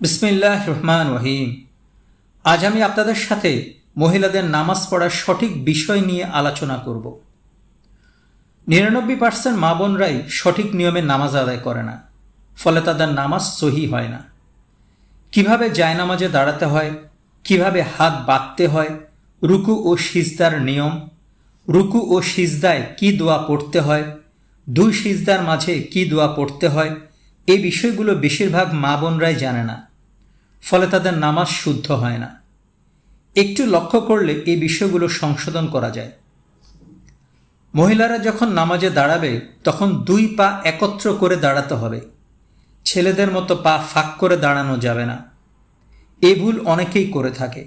বিসমিল্লাহ রহমান রহিম। আজ আমি আপনাদের সাথে মহিলাদের নামাজ পড়ার সঠিক বিষয় নিয়ে আলোচনা করব। 99% মা বোনরাই সঠিক নিয়মে নামাজ আদায় করে না, ফলে তাদের নামাজ সহি হয় না। কিভাবে জায়নামাজে দাঁড়াতে হয়, কিভাবে হাত বাঁধতে হয়, রুকু ও সিজদার নিয়ম, রুকু ও সিজদায় কি দোয়া পড়তে হয়, দুই সিজদার মাঝে কি দোয়া পড়তে হয়, এই বিষয়গুলো বেশিরভাগ মা বোনরাই জানে না, ফলে তাদের নামাজ শুদ্ধ হয় না। একটু লক্ষ্য করলে এই বিষয়গুলো সংশোধন করা যায়। মহিলারা যখন নামাজে দাঁড়াবে তখন দুই পা একত্র করে দাঁড়াতে হবে। ছেলেদের মতো পা ফাঁক করে দাঁড়ানো যাবে না। এই ভুল অনেকেই করে থাকে।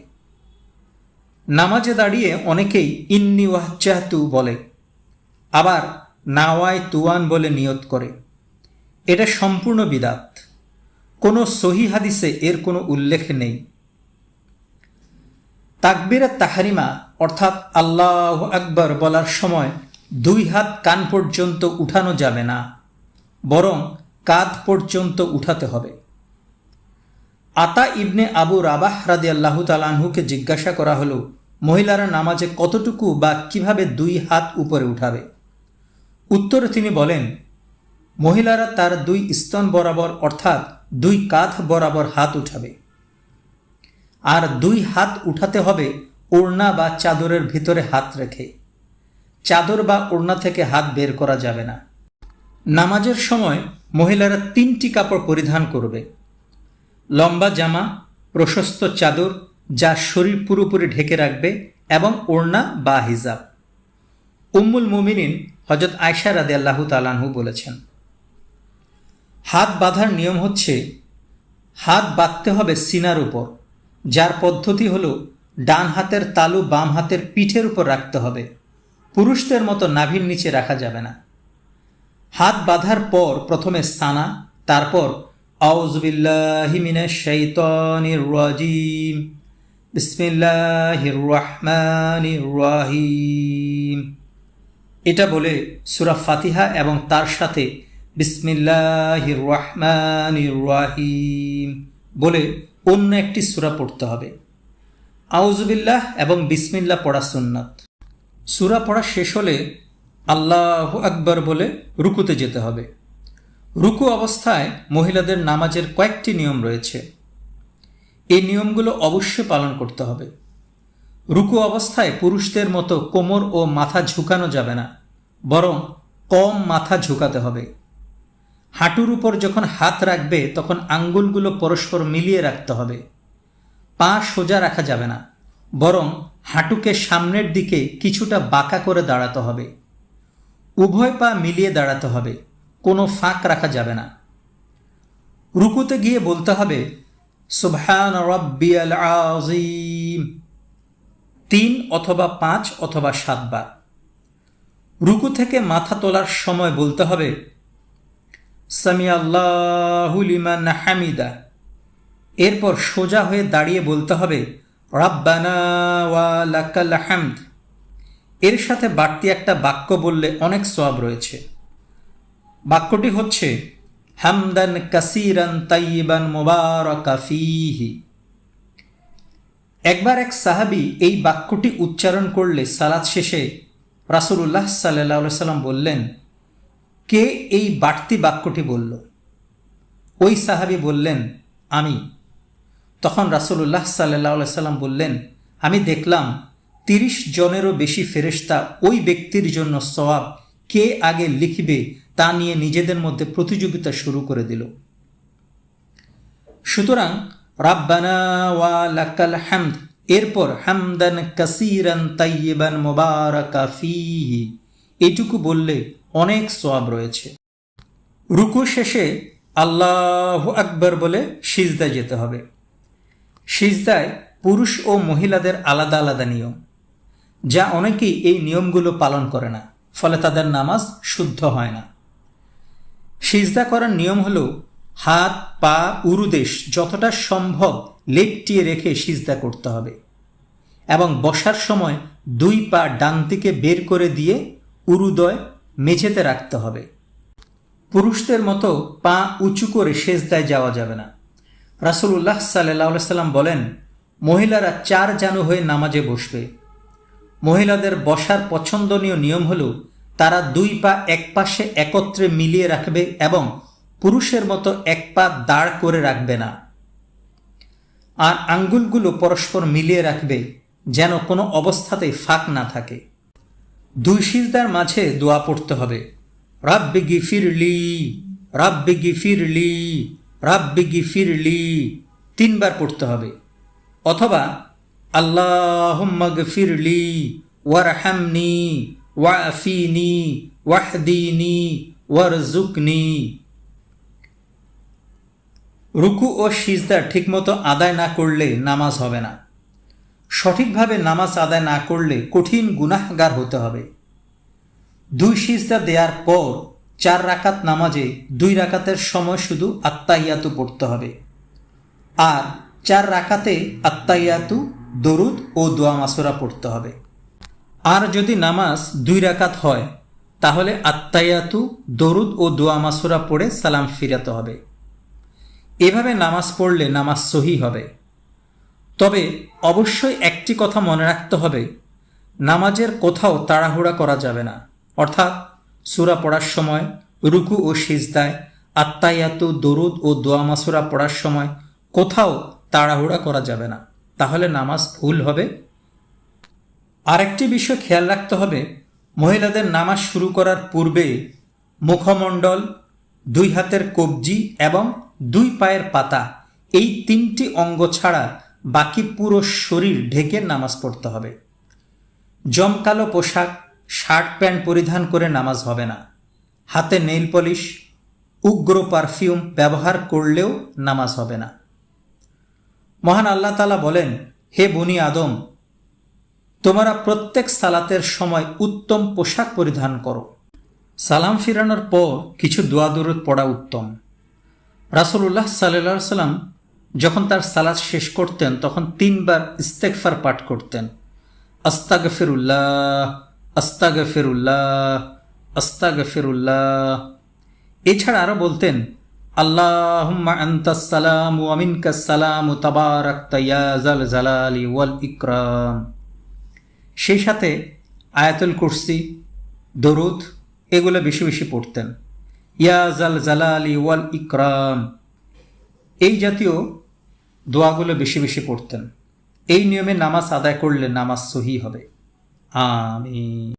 নামাজে দাঁড়িয়ে অনেকেই ইন্নি ওয়াজ্জাহতু বলে, আবার নাওয়াই তুয়ান বলে নিয়ত করে। এটা সম্পূর্ণ বিদআত। কোনো সহি হাদিসে এর কোনো উল্লেখ নেই। তাকবীরে তাহরিমা অর্থাৎ আল্লাহু আকবার বলার সময় দুই হাত কান পর্যন্ত উঠানো যাবে না, বরং কাঁধ পর্যন্ত উঠাতে হবে। আতা ইবনে আবু রাবাহ রাদিয়াল্লাহু তাআলা আনহুকে জিজ্ঞাসা করা হলো, মহিলারা নামাজে কতটুকু বা কিভাবে দুই হাত উপরে উঠাবে? উত্তরে তিনি বলেন, মহিলারা তার দুই স্তন বরাবর অর্থাৎ দুই কাঁধ বরাবর হাত উঠাবে। আর দুই হাত উঠাতে হবে ওড়না বা চাদরের ভিতরে হাত রেখে। চাদর বা ওড়না থেকে হাত বের করা যাবে না। নামাজের সময় মহিলারা 3টি কাপড় পরিধান করবে: লম্বা জামা, প্রশস্ত চাদর যা শরীর পুরোপুরি ঢেকে রাখবে, এবং ওড়না বা হিজাব। উম্মুল মুমিনিন হযরত আয়েশা রাদিয়াল্লাহু তাআলা আনহা বলেছেন, হাত বাঁধার নিয়ম হচ্ছে, হাত বাঁধতে হবে সিনার উপর, যার পদ্ধতি হলো ডান হাতের তালু বাম হাতের পিঠের উপর রাখতে হবে। পুরুষদের মতো নাভির নিচে রাখা যাবে না। হাত বাঁধার পর প্রথমে সানা, তারপর আউযু বিল্লাহি মিনাশ শাইতানির রাজিম, বিসমিল্লাহির রহমানির রহিম এটা বলে সূরা ফাতিহা এবং তার সাথে বিসমিল্লাহির রহমানির রহিম বলে অন্য একটি সূরা পড়তে হবে। আউযু বিল্লাহ এবং বিসমিল্লাহ পড়া সুন্নাত। সূরা পড়া শেষ হলে আল্লাহু আকবার বলে রুকুতে যেতে হবে। রুকু অবস্থায় মহিলাদের নামাজের কয়েকটি নিয়ম রয়েছে। এই নিয়মগুলো অবশ্যই পালন করতে হবে। রুকু অবস্থায় পুরুষদের মতো কোমর ও মাথা ঝুঁকানো যাবে না, বরং কম মাথা ঝুঁকাতে হবে। হাঁটুর উপর যখন হাত রাখবে তখন আঙ্গুলগুলো পরস্পর মিলিয়ে রাখতে হবে। পা সোজা রাখা যাবে না, বরং হাঁটুকে সামনের দিকে কিছুটা বাঁকা করে দাঁড়াতে হবে। উভয় পা মিলিয়ে দাঁড়াতে হবে, কোনো ফাঁক রাখা যাবে না। রুকুতে গিয়ে বলতে হবে সুবহান রাব্বিয়াল আযীম 3 অথবা 5 অথবা 7 বার। রুকু থেকে মাথা তোলার সময় বলতে হবে সামি আল্লাহু লিমান হামিদা। এরপর সোজা হয়ে দাঁড়িয়ে বলতে হবে রাব্বানা ওয়া লাকাল হামদ। এর সাথে বাড়তি একটা বাক্য বললে অনেক সওয়াব রয়েছে। বাক্যটি হচ্ছে হামদান কাসীরান তাইয়িবান মুবারাকা ফীহি। একবার এক সাহাবী এই বাক্যটি উচ্চারণ করলে সালাত শেষে রাসূলুল্লাহ সাল্লাল্লাহু আলাইহি সাল্লাম বললেন, কে এই বাড়তি বাক্যটি বলল? ওই সাহাবী বললেন, আমি। তখন রাসূলুল্লাহ সাল্লাল্লাহু আলাইহি সাল্লাম বললেন, আমি দেখলাম 30 জনেরও বেশি ফেরেশতা ওই ব্যক্তির জন্য সওয়াব কে আগে লিখবে তা নিয়ে নিজেদের মধ্যে প্রতিযোগিতা শুরু করে দিল। সুতরাং রাব্বানা ওয়া লাকাল হামদ এরপর হামদান কাসীরান তাইয়িবান মুবারাকা ফীহি এটুকু বললে অনেক সওয়াব রয়েছে। রুকু শেষে আল্লাহু আকবার বলে সিজদায় যেতে হবে। সিজদায় পুরুষ ও মহিলাদের আলাদা আলাদা নিয়ম, যা অনেকেই এই নিয়মগুলো পালন করে না, ফলে তাদের নামাজ শুদ্ধ হয় না। সিজদা করার নিয়ম হলো হাত পা উরুদেশ যতটা সম্ভব লেপটিয়ে রেখে সিজদা করতে হবে, এবং বসার সময় দুই পা ডান দিকে বের করে দিয়ে উরুদয় মেঝেতে রাখতে হবে। পুরুষদের মতো পা উঁচু করে সিজদায় যাওয়া যাবে না। রাসূলুল্লাহ সাল্লাল্লাহু আলাইহি সাল্লাম বলেন, মহিলারা 4 জানু হয়ে নামাজে বসবে। মহিলাদের বসার পছন্দনীয় নিয়ম হলো তারা 2 পা এক পাশে একত্রে মিলিয়ে রাখবে এবং পুরুষের মতো এক পা দাঁড় করে রাখবে না, আর আঙ্গুলগুলো পরস্পর মিলিয়ে রাখবে যেন কোনো অবস্থাতেই ফাঁক না থাকে। 2 সিজদার মাঝে দোয়া পড়তে হবে, রাব্বি গিফিরলি, রাব্বি গিফিরলি, রাব্বি গিফিরলি 3 বার পড়তে হবে, অথবা আল্লাহুম্মা গফিরলি ওয়ারহামনি ওয়াফিনি ওয়াহদিনি ওয়ারজুকনি। রুকু ও সিজদা ঠিকমতো আদায় না করলে নামাজ হবে না। সঠিকভাবে নামাজ আদায় না করলে কঠিন গুনাহগার হতে হবে। 2 সিজদা দেওয়ার পর 4 রাকাত নামাজে 2 রাকাতের সময় শুধু আত্তাহিয়াতু পড়তে হবে, আর 4 রাকাতে আত্তাহিয়াতু, দরুদ ও দোয়া মাসুরা পড়তে হবে। আর যদি নামাজ 2 রাকাত হয় তাহলে আত্তাহিয়াতু, দরুদ ও দোয়া মাসুরা পড়ে সালাম ফিরাতে হবে। এভাবে নামাজ পড়লে নামাজ সহি হবে। তবে অবশ্যই একটি কথা মনে রাখতে হবে, নামাজের কোথাও তাড়াহুড়া করা যাবে না। অর্থাৎ সূরা পড়ার সময়, রুকু ও সিজদায়, আত্তাহিয়াতু, দরুদ ও দোয়া মাসুরা পড়ার সময় কোথাও তাড়াহুড়া করা যাবে না, তাহলে নামাজ ভুল হবে। আরেকটি বিষয় খেয়াল রাখতে হবে, মহিলাদের নামাজ শুরু করার পূর্বে মুখমণ্ডল, 2 হাতের কবজি এবং 2 পায়ের পাতা, এই 3টি অঙ্গ ছাড়া বাকি পুরো শরীর ঢেকে নামাজ পড়তে হবে। জমকালো পোশাক, শার্ট প্যান্ট পরিধান করে নামাজ হবে না। হাতে নেইল পলিশ, উগ্র পারফিউম ব্যবহার করলেও নামাজ হবে না। মহান আল্লাহ তাআলা বলেন, হে বনি আদম, তোমরা প্রত্যেক সালাতের সময় উত্তম পোশাক পরিধান করো। সালাম ফিরানোর পর কিছু দোয়া দরুদ পড়া উত্তম। রাসূলুল্লাহ সাল্লাল্লাহু আলাইহি সাল্লাম যখন তার সালাত শেষ করতেন তখন 3 বার ইস্তেগফার পাঠ করতেন, আস্তাগফিরুল্লাহ, আস্তাগফিরুল্লাহ, আস্তাগফিরুল্লাহ। এছাড়া আরও বলতেন, আল্লাহুম্মা আনতাস সালাম ওয়া মিনকাস সালাম তাবারাকতা ইয়া যাল জালালি ওয়াল ইকরাম। সেই সাথে আয়াতুল কুরসি, দরুদ এগুলো বেশি বেশি পড়তেন। ইয়া যাল জালালি ওয়াল ইকরাম, এই জাতীয় দোয়াগুলো বেশি বেশি পড়তেন। এই নিয়মে নামাজ আদায় করলে নামাজ সহি হবে। আমিন।